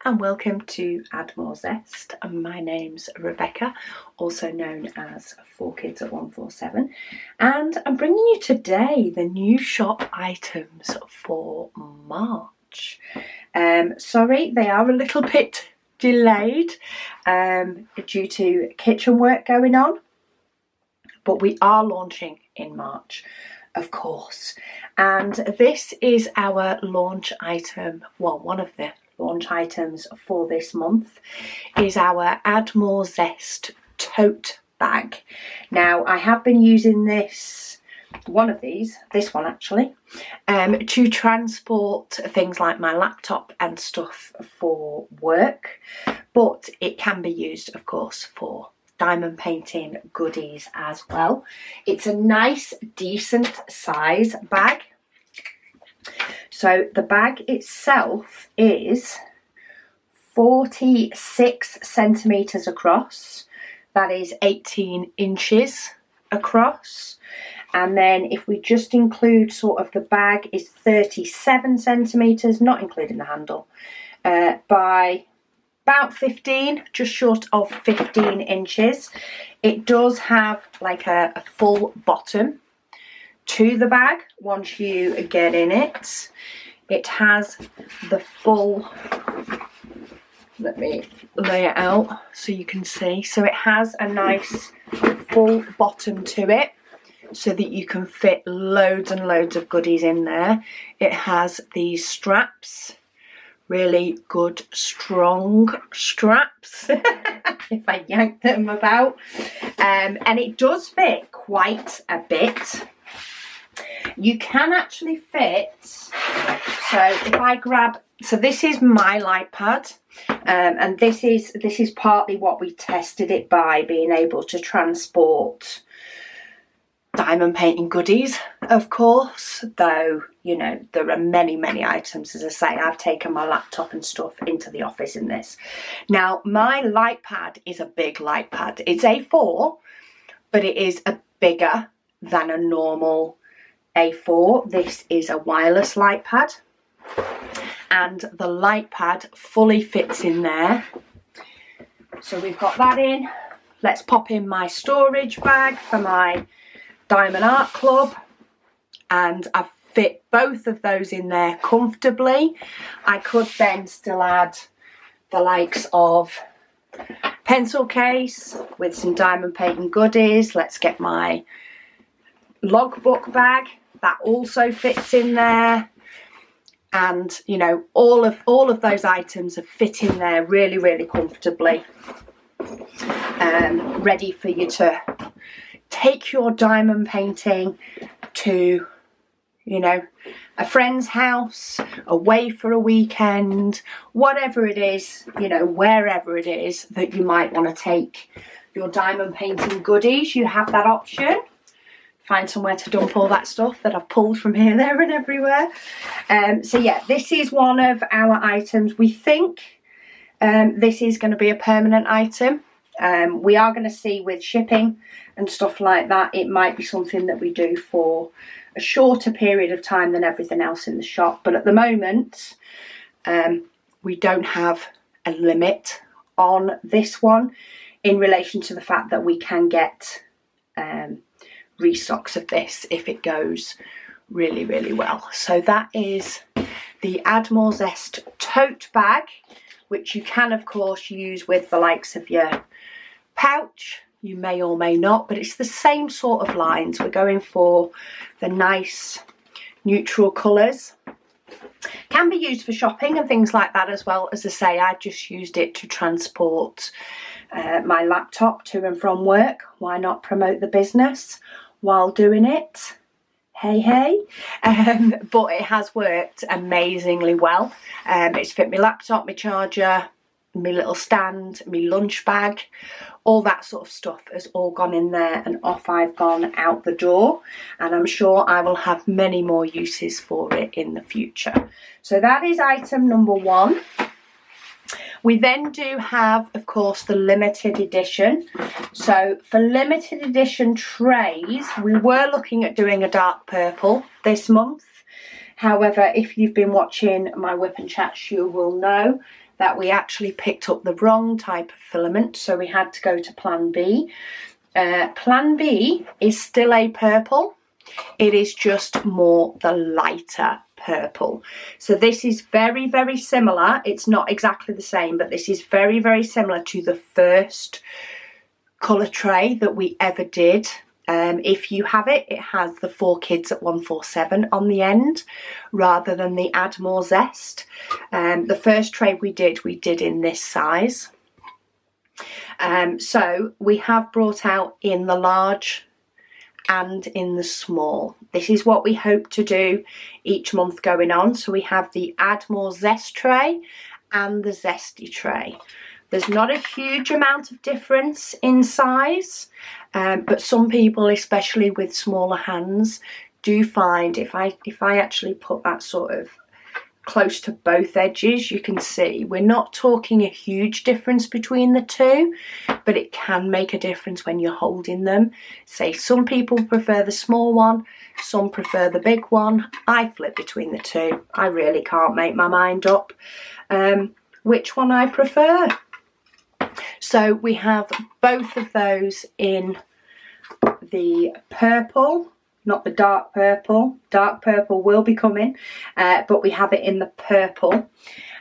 and welcome to Admiral Zest. My name's Rebecca, also known as 4Kids at 147, and I'm bringing you today the new shop items for March. Sorry, they are a little bit delayed due to kitchen work going on, but we are launching in March, of course. And this is our launch item, well, one of the launch items for this month is our Admiral Zest tote bag. Now, I have been using this one actually, to transport things like my laptop and stuff for work, but it can be used, of course, for diamond painting goodies as well. It's a nice, decent size bag. So the bag itself is 46 centimetres across. That is 18 inches across. And then if we just include sort of the bag is 37 centimetres, not including the handle, by about 15, just short of 15 inches. It does have like a full bottom to the bag once you get in it. It has the full, let me lay it out so you can see. So it has a nice full bottom to it so that you can fit loads and loads of goodies in there. It has these straps, really good strong straps if I yank them about, and it does fit quite a bit. You can actually fit, so if I grab, so this is my light pad, and this is partly what we tested it by, being able to transport diamond painting goodies, of course, though, you know, there are many items. As I say, I've taken my laptop and stuff into the office in this. Now, my light pad is a big light pad. It's A4, but it is a bigger than a normal A4. This is a wireless light pad, and the light pad fully fits in there. So we've got that in. Let's pop in my storage bag for my Diamond Art Club, and I've fit both of those in there comfortably. I could then still add the likes of pencil case with some diamond painting goodies. Let's get my logbook bag, that also fits in there, and you know, all of those items are fit in there really comfortably, ready for you to take your diamond painting to, you know, a friend's house, away for a weekend, whatever it is, you know, wherever it is that you might want to take your diamond painting goodies, you have that option. Find somewhere to dump all that stuff that I've pulled from here, there and everywhere. So yeah, this is one of our items. We think this is going to be a permanent item. We are going to see with shipping and stuff like that, it might be something that we do for a shorter period of time than everything else in the shop. But at the moment, we don't have a limit on this one in relation to the fact that we can get restocks of this if it goes really well. So that is the Admiral Zest tote bag, which you can of course use with the likes of your pouch. You may or may not, but it's the same sort of lines. We're going for the nice neutral colours. Can be used for shopping and things like that as well. As I say, I've just used it to transport my laptop to and from work. Why not promote the business while doing it? Hey. But it has worked amazingly well. It's fit my laptop, my charger, my little stand, my lunch bag, all that sort of stuff has all gone in there, and off I've gone out the door, and I'm sure I will have many more uses for it in the future. So that is item number one. We then do have, of course, the limited edition. So for limited edition trays, we were looking at doing a dark purple this month. However, if you've been watching my Whip and Chats, you will know that we actually picked up the wrong type of filament, so we had to go to plan B. Plan B is still a purple. It is just more the lighter purple. So this is very, very similar. It's not exactly the same, but this is very, very similar to the first colour tray that we ever did. If you have it, it has the 4 kids at 147 on the end rather than the Admiral Zest. The first tray we did in this size. So we have brought out in the large and in the small. This is what we hope to do each month going on. So we have the Admiral Zest tray and the Zesty tray. There's not a huge amount of difference in size, but some people, especially with smaller hands, do find if I actually put that sort of close to both edges, you can see we're not talking a huge difference between the two, but it can make a difference when you're holding them. Say some people prefer the small one, some prefer the big one. I flip between the two. I really can't make my mind up which one I prefer. So we have both of those in the purple, not the dark purple. Dark purple will be coming, but we have it in the purple.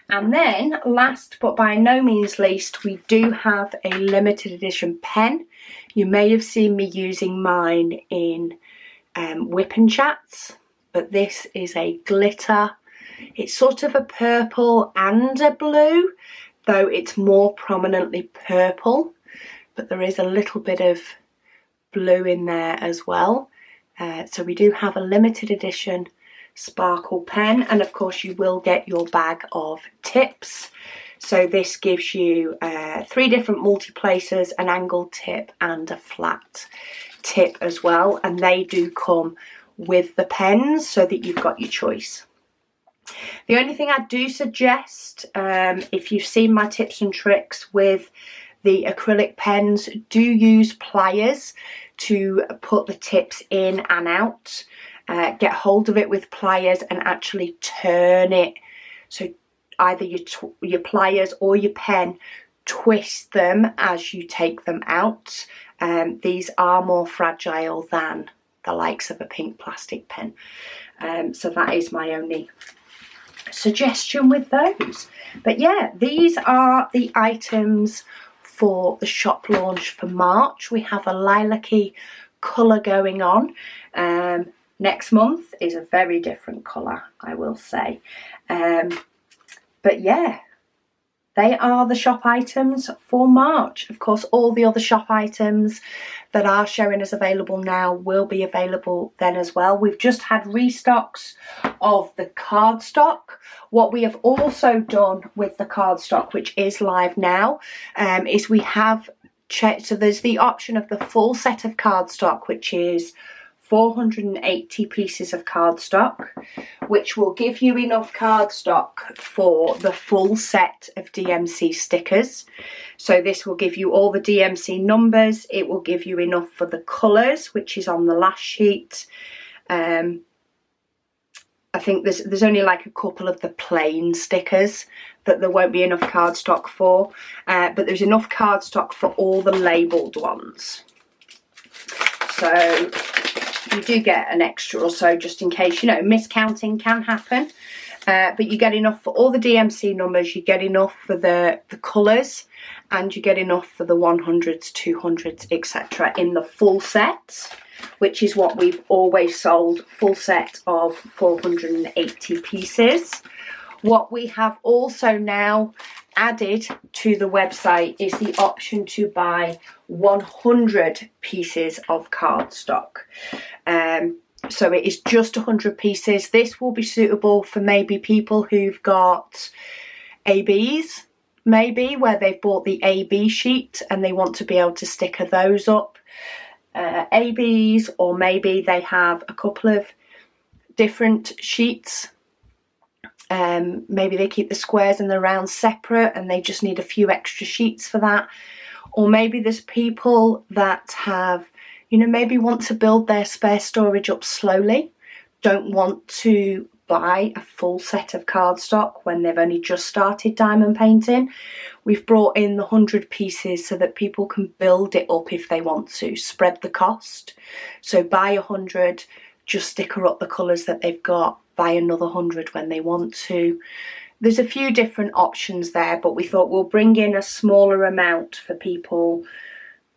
And then last but by no means least, we do have a limited edition pen. You may have seen me using mine in Whip and Chats, but this is a glitter. It's sort of a purple and a blue, though it's more prominently purple, but there is a little bit of blue in there as well. So we do have a limited edition sparkle pen, and of course you will get your bag of tips. So this gives you 3 different multi-placers, an angled tip and a flat tip as well, and they do come with the pens so that you've got your choice. The only thing I do suggest, if you've seen my tips and tricks with the acrylic pens, do use pliers to put the tips in and out. Get hold of it with pliers and actually turn it. So either your pliers or your pen, twist them as you take them out. These are more fragile than the likes of a pink plastic pen. So that is my only suggestion with those. But yeah, these are the items for the shop launch for March. We have a lilac-y colour going on. Next month is a very different colour, I will say. But yeah, they are the shop items for March. Of course, all the other shop items that are showing as available now will be available then as well. We've just had restocks of the cardstock. What we have also done with the cardstock, which is live now, is we have checked. So there's the option of the full set of cardstock, which is 480 pieces of cardstock, which will give you enough cardstock for the full set of DMC stickers. So this will give you all the DMC numbers. It will give you enough for the colours, which is on the last sheet. I think there's only like a couple of the plain stickers that there won't be enough cardstock for, but there's enough cardstock for all the labelled ones. So you do get an extra or so just in case, you know, miscounting can happen. But you get enough for all the DMC numbers, you get enough for the colours, and you get enough for the 100s, 200s, etc. in the full set, which is what we've always sold, full set of 480 pieces. What we have also now added to the website is the option to buy 100 pieces of cardstock. So it is just 100 pieces. This will be suitable for maybe people who've got ABs, maybe, where they've bought the AB sheet and they want to be able to sticker those up. ABs, or maybe they have a couple of different sheets. Maybe they keep the squares and the rounds separate and they just need a few extra sheets for that. Or maybe there's people that have, you know, maybe want to build their spare storage up slowly, don't want to buy a full set of cardstock when they've only just started diamond painting. We've brought in the 100 pieces so that people can build it up if they want to, spread the cost. So buy 100, just sticker up the colours that they've got, buy another 100 when they want to. There's a few different options there, but we thought we'll bring in a smaller amount for people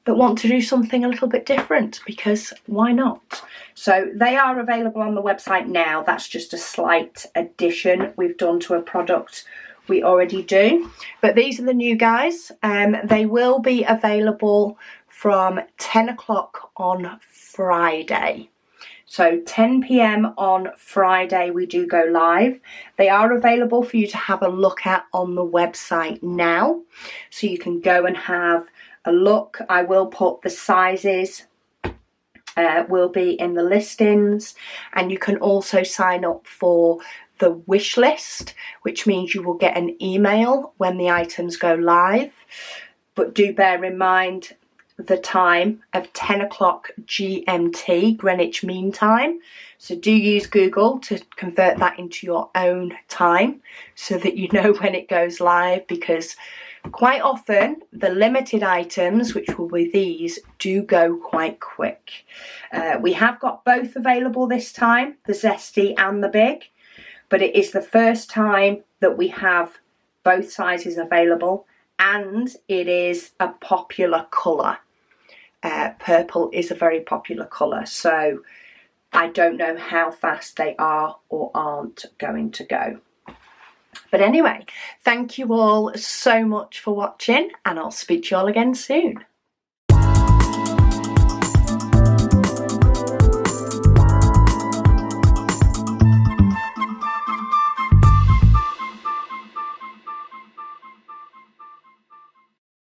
that want to do something a little bit different, because why not? So they are available on the website now. That's just a slight addition we've done to a product we already do. But these are the new guys. They will be available from 10 o'clock on Friday. So 10 p.m. on Friday we do go live. They are available for you to have a look at on the website now. So you can go and have a look. I will put the sizes will be in the listings, and you can also sign up for the wish list, which means you will get an email when the items go live. But do bear in mind the time of 10 o'clock GMT, Greenwich Mean Time. So do use Google to convert that into your own time so that you know when it goes live, because quite often the limited items, which will be these, do go quite quick. We have got both available this time, the Zesty and the big, but it is the first time that we have both sizes available, and it is a popular colour. Purple is a very popular colour, so I don't know how fast they are or aren't going to go. But anyway, thank you all so much for watching, and I'll speak to you all again soon.